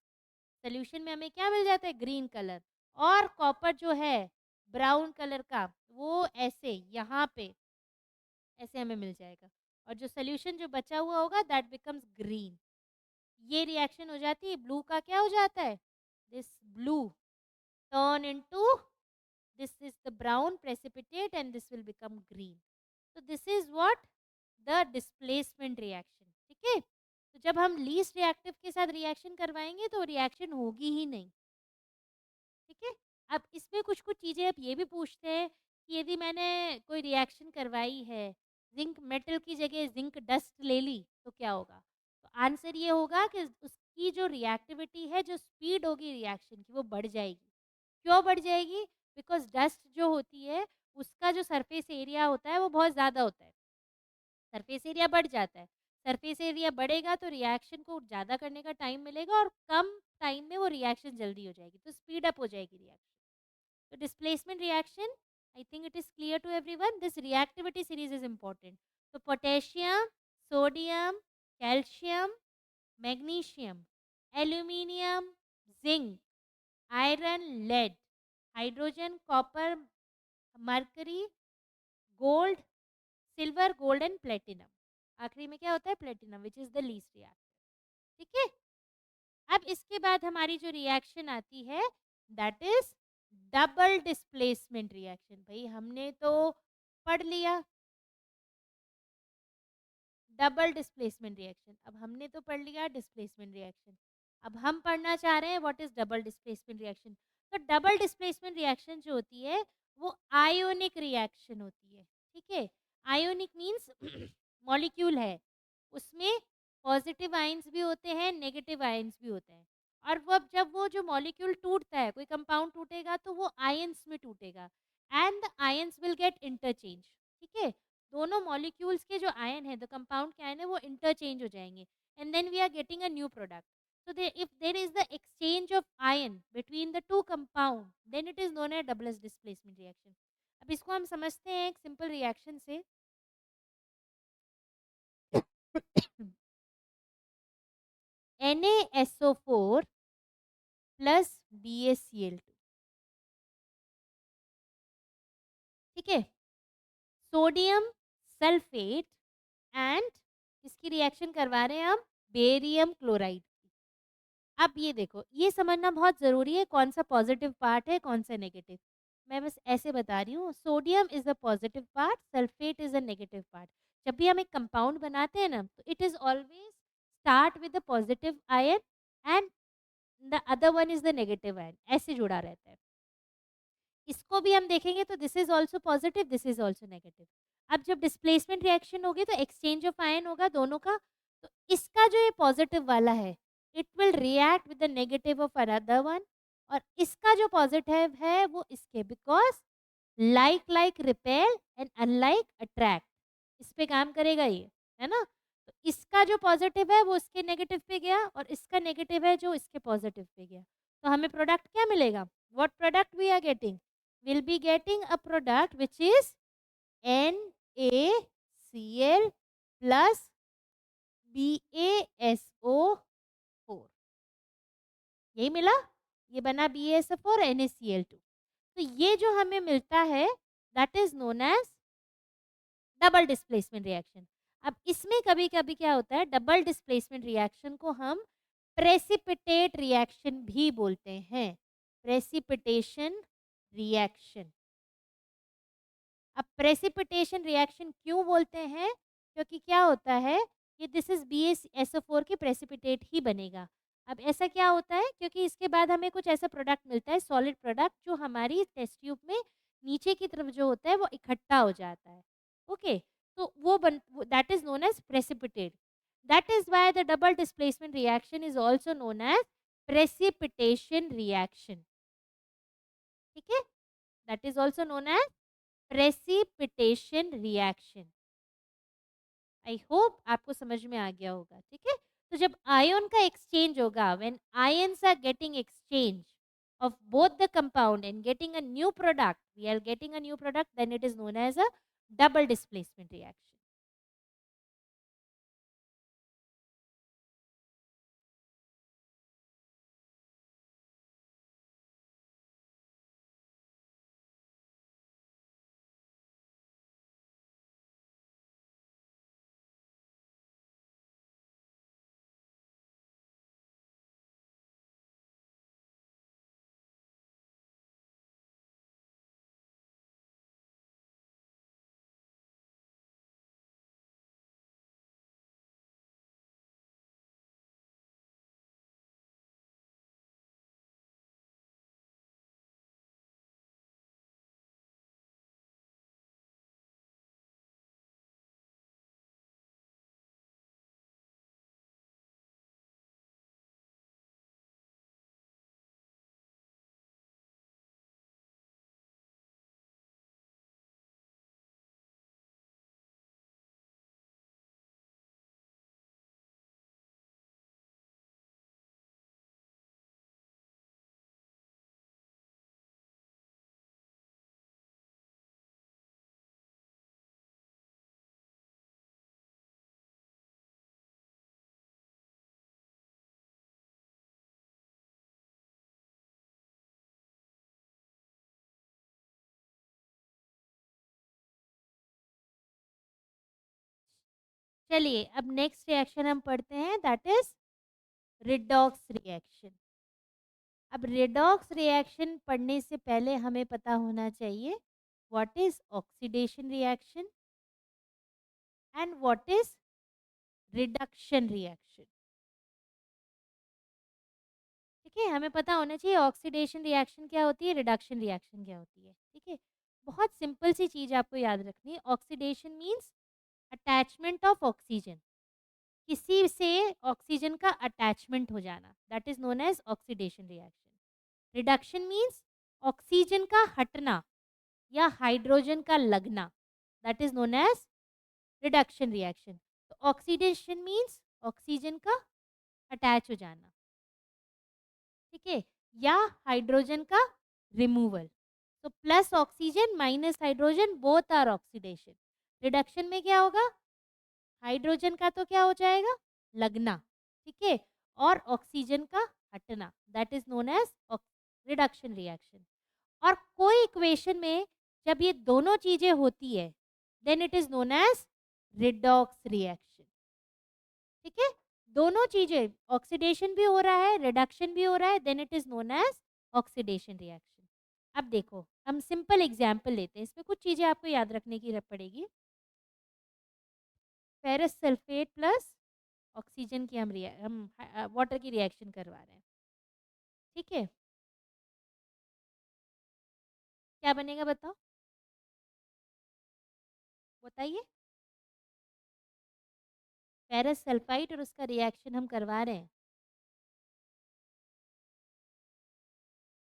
सोल्यूशन में हमें क्या मिल जाता है, ग्रीन कलर। और कॉपर जो है ब्राउन कलर का, वो ऐसे यहाँ पे ऐसे हमें मिल जाएगा, और जो सोल्यूशन जो बचा हुआ होगा दैट बिकम्स ग्रीन। ये रिएक्शन हो जाती है, ब्लू का क्या हो जाता है, this blue turn into, this is the brown precipitate and this will become green. So this is what the displacement reaction. ठीक है, तो जब हम लीस्ट रिएक्टिव के साथ रिएक्शन करवाएंगे तो रिएक्शन होगी ही नहीं। ठीक है, अब इसमें कुछ कुछ चीज़ें अब ये भी पूछते हैं कि यदि मैंने कोई रिएक्शन करवाई है, जिंक मेटल की जगह जिंक डस्ट ले ली, तो क्या होगा। तो आंसर ये होगा कि उसकी जो रिएक्टिविटी है, जो स्पीड होगी रिएक्शन की, वो बढ़ जाएगी। क्यों बढ़ जाएगी, बिकॉज डस्ट जो होती है उसका जो सरफेस एरिया होता है वो बहुत ज़्यादा होता है, सरफेस एरिया बढ़ जाता है। सरफेस एरिया बढ़ेगा तो रिएक्शन को ज़्यादा करने का टाइम मिलेगा और कम टाइम में वो रिएक्शन जल्दी हो जाएगी, तो स्पीड अप हो जाएगी रिएक्शन। तो displacement reaction, I think it is clear to everyone. This reactivity series is important. So potassium, sodium, calcium, magnesium, aluminium, zinc, iron, lead, hydrogen, copper, mercury, gold, silver, gold and platinum. आखिरी में क्या होता है, platinum, which is the least reactive. ठीक है, अब इसके बाद हमारी जो रिएक्शन आती है that is double displacement reaction. भाई हमने तो पढ़ लिया डबल डिस्प्लेसमेंट रिएक्शन, अब हमने तो पढ़ लिया डिस्प्लेसमेंट रिएक्शन, अब हम पढ़ना चाह रहे हैं what is double displacement reaction. तो डबल डिस्प्लेसमेंट रिएक्शन जो होती है वो आयोनिक रिएक्शन होती है। ठीक है, आयोनिक मीन्स मॉलिक्यूल है, उसमें पॉजिटिव आयंस भी होते हैं, नेगेटिव आयंस भी होते हैं। और वो जब वो जो मॉलिक्यूल टूटता है, कोई कंपाउंड टूटेगा तो वो आयंस में टूटेगा and the ions will get interchange. ठीक है, दोनों मॉलिक्यूल्स के जो आयन है, द कंपाउंड के आयन है, वो इंटरचेंज हो जाएंगे and then we are getting a new product. So if there is the exchange of ion between the two compound, then it is known as double displacement reaction. अब इसको हम समझते हैं एक सिंपल रिएक्शन से। NaSO4 plus BaCl2। ठीक है, sodium sulphate and इसकी रिएक्शन करवा रहे हैं हम बेरियम क्लोराइड। अब ये देखो, ये समझना बहुत ज़रूरी है कौन सा पॉजिटिव पार्ट है कौन सा नेगेटिव। मैं बस ऐसे बता रही हूँ, sodium is a positive part, sulphate is a negative part. जब भी हम एक कंपाउंड बनाते हैं ना, तो it is always start with the positive ion and the other one is the negative ion, ऐसे जुड़ा रहता है। इसको भी हम देखेंगे तो this is also positive, this is also negative. अब जब डिस्प्लेसमेंट रिएक्शन होगी तो एक्सचेंज ऑफ आयन होगा दोनों का। तो इसका जो ये पॉजिटिव वाला है, it will react with the negative of another one, और इसका जो पॉजिटिव है वो इसके, because like like repel and unlike attract, इस पे काम करेगा ये, है ना। तो इसका जो पॉजिटिव है वो इसके नेगेटिव पे गया और इसका नेगेटिव है जो इसके पॉजिटिव पे गया, तो हमें प्रोडक्ट क्या मिलेगा, what product we are getting, we'll be getting a product which is NaCl plus BaSO4। यही मिला, ये बना BaSO4 NaCl2। तो ये जो हमें मिलता है that is known as double displacement reaction. अब इसमें कभी कभी क्या होता है, डबल डिस्प्लेसमेंट रिएक्शन को हम प्रेसिपिटेट रिएक्शन भी बोलते हैं, प्रेसिपिटेशन रिएक्शन। अब प्रेसिपिटेशन रिएक्शन क्यों बोलते हैं, क्योंकि क्या होता है कि दिस इज BaSO4 के प्रेसिपिटेट ही बनेगा। अब ऐसा क्या होता है, क्योंकि इसके बाद हमें कुछ ऐसा प्रोडक्ट मिलता है, सॉलिड प्रोडक्ट, जो हमारी टेस्ट ट्यूब में नीचे की तरफ जो होता है वो इकट्ठा हो जाता है। ओके, तो वो बन, that is known as precipitate. That is why the double displacement reaction is also known as precipitation reaction. ठीक है, that is also known as precipitation reaction. I hope आपको समझ में आ गया होगा। ठीक है, तो जब आयन का एक्सचेंज होगा, when ions are getting exchange of both the compound and getting a new product, we are getting a new product, then it is known as a double displacement reaction. चलिए अब next reaction हम पढ़ते हैं, that is redox reaction. अब redox reaction पढ़ने से पहले हमें पता होना चाहिए what is oxidation reaction and what is reduction reaction. ठीक है, हमें पता होना चाहिए ऑक्सीडेशन रिएक्शन क्या होती है, रिडक्शन रिएक्शन क्या होती है। ठीक है, बहुत सिंपल सी चीज आपको याद रखनी है। Oxidation means attachment of oxygen, किसी से ऑक्सीजन का अटैचमेंट हो जाना, that is known as oxidation reaction. Reduction means oxygen का हटना या हाइड्रोजन का लगना, that is known as reduction reaction. तो ऑक्सीडेशन मीन्स ऑक्सीजन का अटैच हो जाना, ठीक है, या हाइड्रोजन का रिमूवल। तो plus oxygen minus hydrogen both are oxidation. Reduction में क्या होगा, हाइड्रोजन का तो क्या हो जाएगा, लगना, ठीक है, और ऑक्सीजन का हटना, that is known as reduction reaction. और कोई इक्वेशन में जब ये दोनों चीजें होती है, then it is known as redox reaction. ठीक है, दोनों चीजें, ऑक्सीडेशन भी हो रहा है, रिडक्शन भी हो रहा है, then it is known as oxidation reaction. अब देखो हम सिंपल एग्जांपल लेते हैं, इसमें कुछ चीजें आपको याद रखने की पड़ेगी। फेरस सल्फेट प्लस ऑक्सीजन की हम वाटर की रिएक्शन करवा रहे हैं। ठीक है, क्या बनेगा बताओ, बताइए। फेरस सल्फाइड और उसका रिएक्शन हम करवा रहे हैं,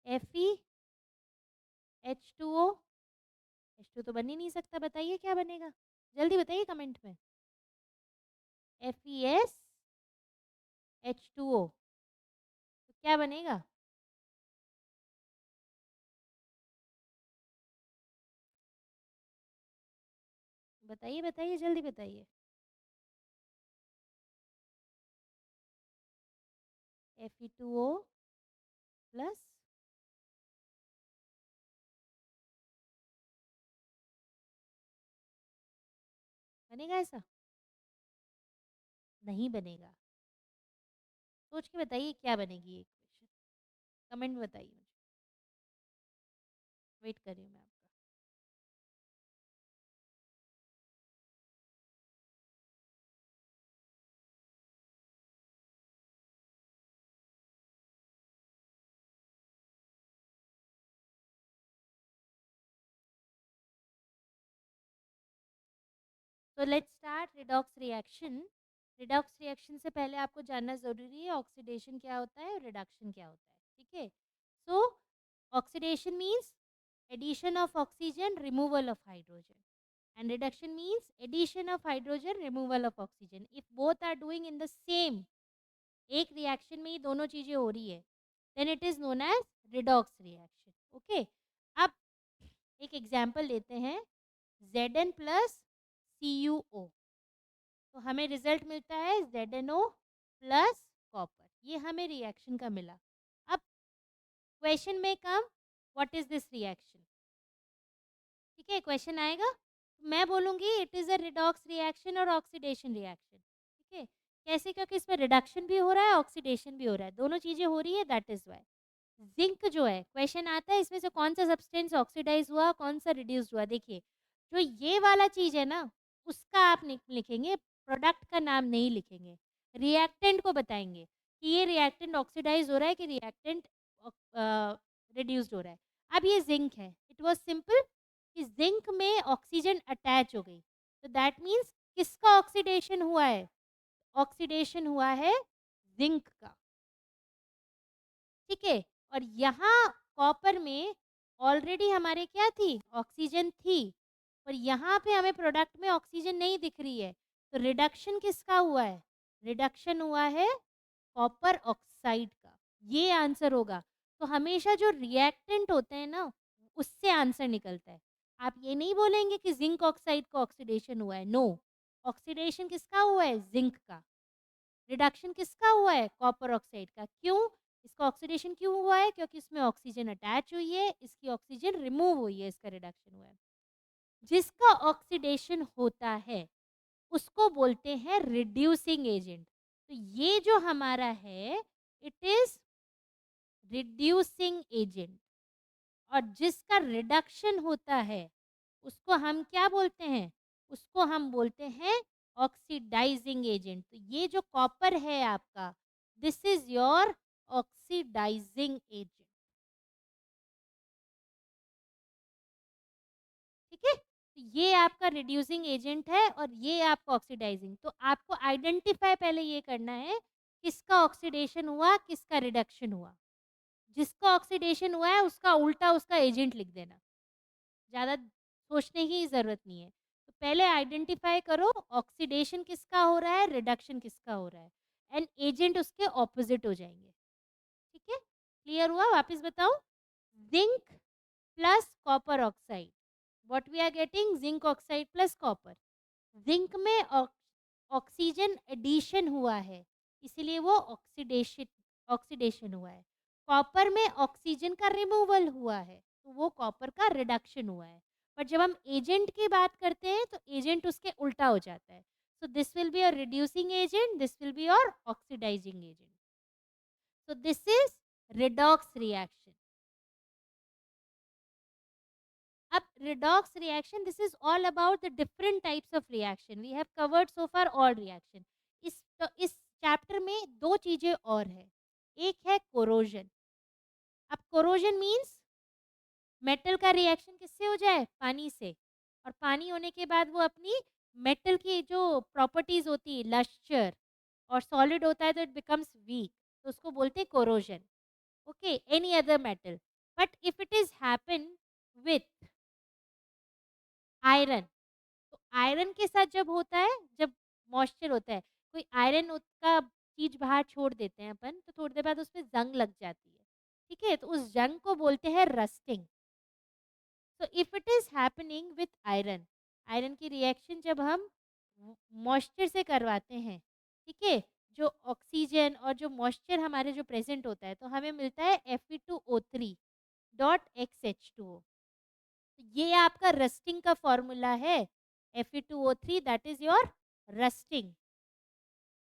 FeH2O। H2 तो बन ही नहीं सकता, बताइए क्या बनेगा, जल्दी बताइए कमेंट में। FeSH2O, तो क्या बनेगा, बताइए बताइए जल्दी बताइए। Fe2O प्लस, बनेगा ऐसा, नहीं बनेगा। सोच के बताइए क्या बनेगी ये इक्वेशन, कमेंट में बताइए मुझे, वेट कर रही हूँ मैं आपका। तो let's start redox reaction. Redox reaction से पहले आपको जानना ज़रूरी है ऑक्सीडेशन क्या होता है और रिडक्शन क्या होता है, ठीक है। So oxidation means addition of oxygen, removal of hydrogen, and reduction means addition of hydrogen, removal of oxygen. If both are doing in the same, एक रिएक्शन में ही दोनों चीजें हो रही है, then it is known as redox reaction. Okay, अब एक example लेते हैं, Zn प्लस CuO, तो हमें रिजल्ट मिलता है ZnO प्लस कॉपर, ये हमें रिएक्शन का मिला। अब क्वेश्चन में कम, व्हाट इज दिस रिएक्शन, ठीक है, क्वेश्चन आएगा, मैं बोलूँगी it is a redox reaction और ऑक्सीडेशन रिएक्शन, ठीक है। कैसे, क्योंकि इसमें रिडक्शन भी हो रहा है, ऑक्सीडेशन भी हो रहा है, दोनों चीज़ें हो रही है, दैट इज़ व्हाई। जिंक जो है, क्वेश्चन आता है इसमें से कौन सा सब्सटेंस ऑक्सीडाइज हुआ, कौन सा रिड्यूस्ड हुआ। देखिए, जो ये वाला चीज़ है ना, उसका आप लिखेंगे, प्रोडक्ट का नाम नहीं लिखेंगे, रिएक्टेंट को बताएंगे कि ये रिएक्टेंट ऑक्सीडाइज हो रहा है कि रिएक्टेंट रिड्यूस्ड हो रहा है। अब ये जिंक है, इट वॉज सिंपल कि जिंक में ऑक्सीजन अटैच हो गई, तो दैट मीन्स किसका ऑक्सीडेशन हुआ है, ऑक्सीडेशन हुआ है जिंक का, ठीक है। और यहाँ कॉपर में ऑलरेडी हमारे क्या थी, ऑक्सीजन थी, और यहाँ पे हमें प्रोडक्ट में ऑक्सीजन नहीं दिख रही है, तो रिडक्शन किसका हुआ है, रिडक्शन हुआ है कॉपर ऑक्साइड का, ये आंसर होगा। तो हमेशा जो रिएक्टेंट होते हैं ना, उससे आंसर निकलता है। आप ये नहीं बोलेंगे कि जिंक ऑक्साइड का ऑक्सीडेशन हुआ है, नो, ऑक्सीडेशन किसका हुआ है, जिंक का, रिडक्शन किसका हुआ है, कॉपर ऑक्साइड का। क्यों, इसका ऑक्सीडेशन क्यों हुआ है, क्योंकि इसमें ऑक्सीजन अटैच हुई है, इसकी ऑक्सीजन रिमूव हुई है, इसका रिडक्शन हुआ है। जिसका ऑक्सीडेशन होता है उसको बोलते हैं रिड्यूसिंग एजेंट। तो ये जो हमारा है, इट इज रिड्यूसिंग एजेंट, और जिसका रिडक्शन होता है उसको हम क्या बोलते हैं, उसको हम बोलते हैं ऑक्सीडाइजिंग एजेंट। तो ये जो कॉपर है आपका, this is your oxidising agent, ठीक है। तो ये आपका रिड्यूसिंग एजेंट है और ये आपका ऑक्सीडाइजिंग। तो आपको आइडेंटिफाई पहले ये करना है, किसका ऑक्सीडेशन हुआ, किसका रिडक्शन हुआ। जिसका ऑक्सीडेशन हुआ है उसका उल्टा उसका एजेंट लिख देना, ज़्यादा सोचने की ज़रूरत नहीं है। तो पहले आइडेंटिफाई करो ऑक्सीडेशन किसका हो रहा है, रिडक्शन किसका हो रहा है, एंड एजेंट उसके ऑपोजिट हो जाएंगे, ठीक है। क्लियर हुआ, वापस बताओ, zinc plus copper oxide, what we are getting, zinc oxide plus copper. Zinc में ऑक्सीजन एडिशन हुआ है, इसीलिए वो ऑक्सीडेशन ऑक्सीडेशन हुआ है। कॉपर में ऑक्सीजन का रिमूवल हुआ है, तो वो कॉपर का रिडक्शन हुआ है। पर जब हम एजेंट की बात करते हैं तो एजेंट उसके उल्टा हो जाता है। So this will be your reducing agent, this will be your oxidising agent. So this is redox reaction. अब redox reaction, this is all about the different types of reaction. We have covered so far all reaction. इस chapter में दो चीजें और है, एक है corrosion. अब कोरोजन मीन्स मेटल का रिएक्शन किससे हो जाए, पानी से, और पानी होने के बाद वो अपनी मेटल की जो प्रॉपर्टीज होती है, लस्चर, और सॉलिड होता है तो इट बिकम्स वीक, तो उसको बोलते हैं corrosion, okay, any other metal. But if it is happen with iron, तो आयरन के साथ जब होता है, जब मॉइस्चर होता है, कोई आयरन का चीज बाहर छोड़ देते हैं अपन, तो थोड़ी देर बाद उसमें जंग लग जाती है, ठीक है, तो उस जंग को बोलते हैं रस्टिंग। तो if it is happening with iron, iron की रिएक्शन जब हम मॉइस्चर से करवाते हैं, ठीक है, जो ऑक्सीजन और जो मॉइस्चर हमारे जो प्रेजेंट होता है, तो हमें मिलता है Fe2O3 डॉट XH2O। तो ये आपका रस्टिंग का फॉर्मूला है, Fe2O3, that is your rusting,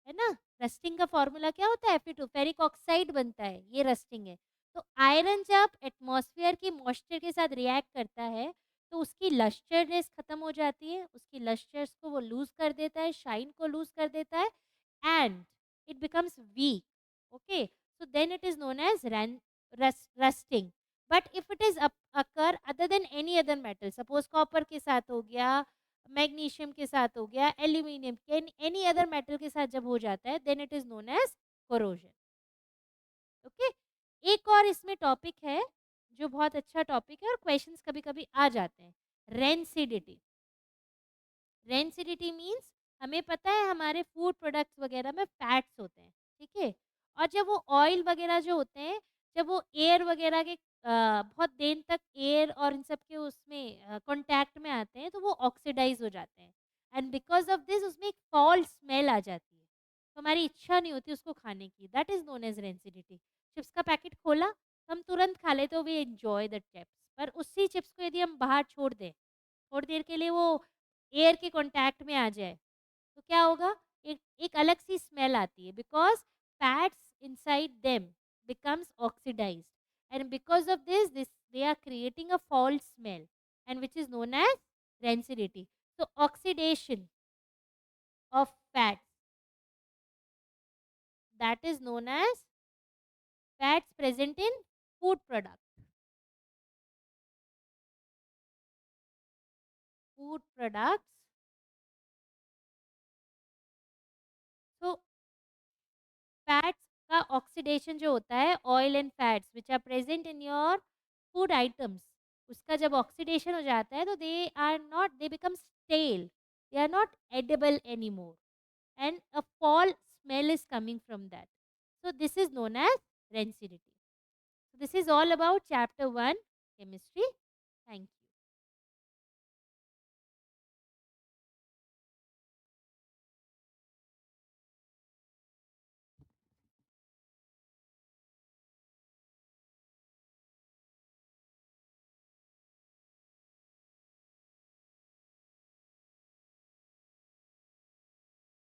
है ना। रस्टिंग का फॉर्मूला क्या होता है, Fe2, फेरिक ऑक्साइड बनता है, ये रस्टिंग है। तो आयरन जब एटमॉस्फेयर की मॉइस्चर के साथ रिएक्ट करता है, तो उसकी लस्चरनेस खत्म हो जाती है, उसकी लस्चर्स को वो लूज कर देता है, शाइन को लूज कर देता है, and it becomes weak, okay. So then it is known as rusting. But if it is occur other than any other metal, suppose copper के साथ हो गया, मैग्नीशियम के साथ हो गया, एल्यूमिनियम, एनी अदर मेटल के साथ जब हो जाता है, then it is known as corrosion. Okay. एक और इसमें टॉपिक है जो बहुत अच्छा टॉपिक है और क्वेश्चंस कभी कभी आ जाते हैं, रेंसिडिटी। रेंसिडिटी मीन्स हमें पता है हमारे फूड प्रोडक्ट्स वगैरह में फैट्स होते हैं, ठीक है। और जब वो ऑयल वगैरह जो होते हैं, जब वो एयर वगैरह के बहुत देर तक एयर और इन सब के उसमें कांटेक्ट में आते हैं तो वो ऑक्सीडाइज हो जाते हैं, एंड बिकॉज ऑफ दिस उसमें एक फॉल स्मेल आ जाती है, तो हमारी इच्छा नहीं होती उसको खाने की, that is known as rancidity. Chips का पैकेट खोला, हम तुरंत खा लेते हो, वी एंजॉय द चिप्स, पर उसी चिप्स को यदि हम बाहर छोड़ दें थोड़ी देर के लिए, वो एयर के कांटेक्ट में आ जाए, तो क्या होगा, एक एक अलग सी स्मेल आती है, because fats inside them becomes oxidized, and because of this they are creating a foul smell, and which is known as rancidity. So oxidation of fats, that is known as fats present in food products. So fats का oxidation जो होता है, oil and fats which are present in your food items, उसका जब oxidation हो जाता है तो they become stale, they are not edible any more, and a foul smell is coming from that, so this is known as rancidity. So this is all about chapter 1 chemistry. Thank you.